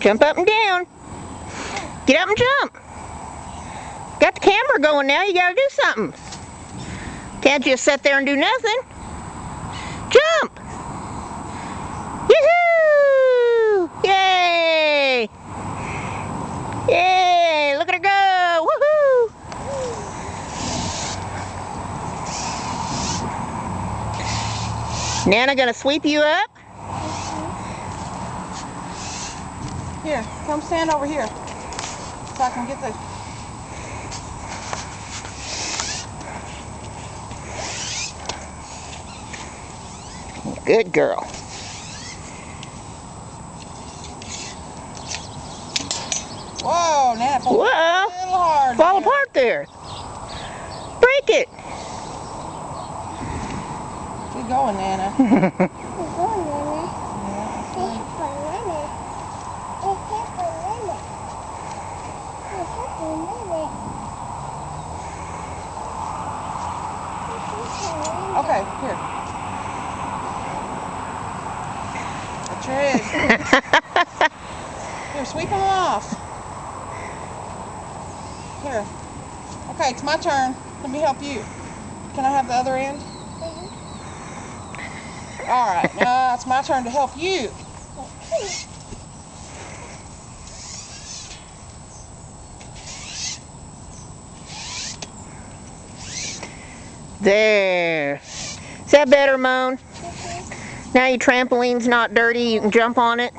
Jump up and down. Get up and jump. Got the camera going now, you gotta do something. Can't just sit there and do nothing. Jump! Yoo-hoo! Yay! Yay! Look at her go! Woohoo! Nana gonna sweep you up? Here, come stand over here so I can get the... Good girl. Whoa, Nana, pull a little hard. Fall apart there. Break it. Keep going, Nana. Okay, here. That's your head. Here, sweep them off. Here. Okay, it's my turn. Let me help you. Can I have the other end? Alright, now it's my turn to help you. There. Is that better, Moan? Now your trampoline's not dirty, you can jump on it.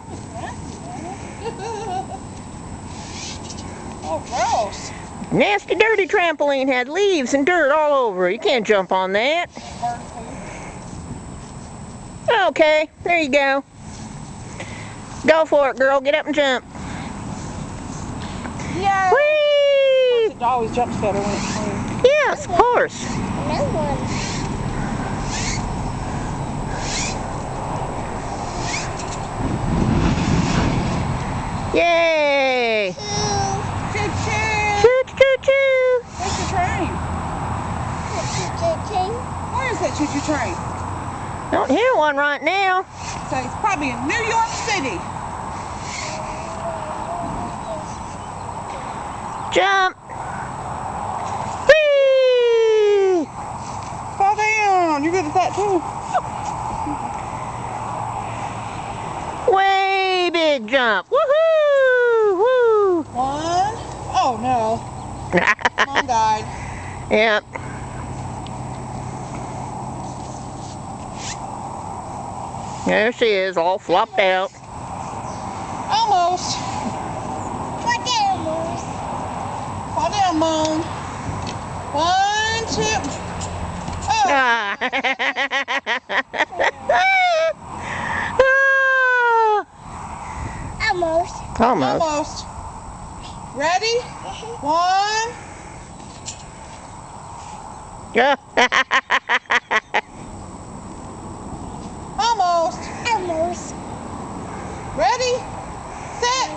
Oh, gross. Nasty, dirty trampoline had leaves and dirt all over it. You can't jump on that. Okay, there you go. Go for it, girl. Get up and jump. Yay! Whee! It always jumps better when it's clean. Yes, of course. Yay! Choo choo! Choo choo choo! Where's the train? Where is that choo choo train? Don't hear one right now. So it's probably in New York City. Jump! Whee! Fall down. You're good at that too. Way big jump. Woohoo! Woo! One. Oh no. Mom died. Yep. There she is, all flopped out. Almost. Fall down, Mom. 1, 2. Oh. Ah. Almost. Almost. Ready? 1. Almost. Ready? Set.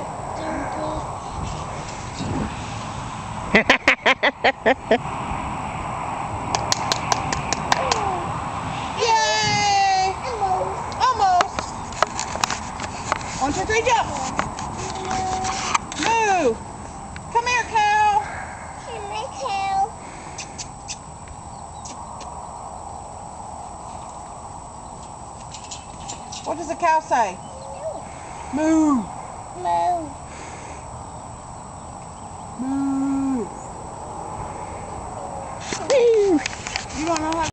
Yay! Almost. 1, 2, 3, jump. Move. Come here, cow. What does the cow say? Moo. Moo. You don't know how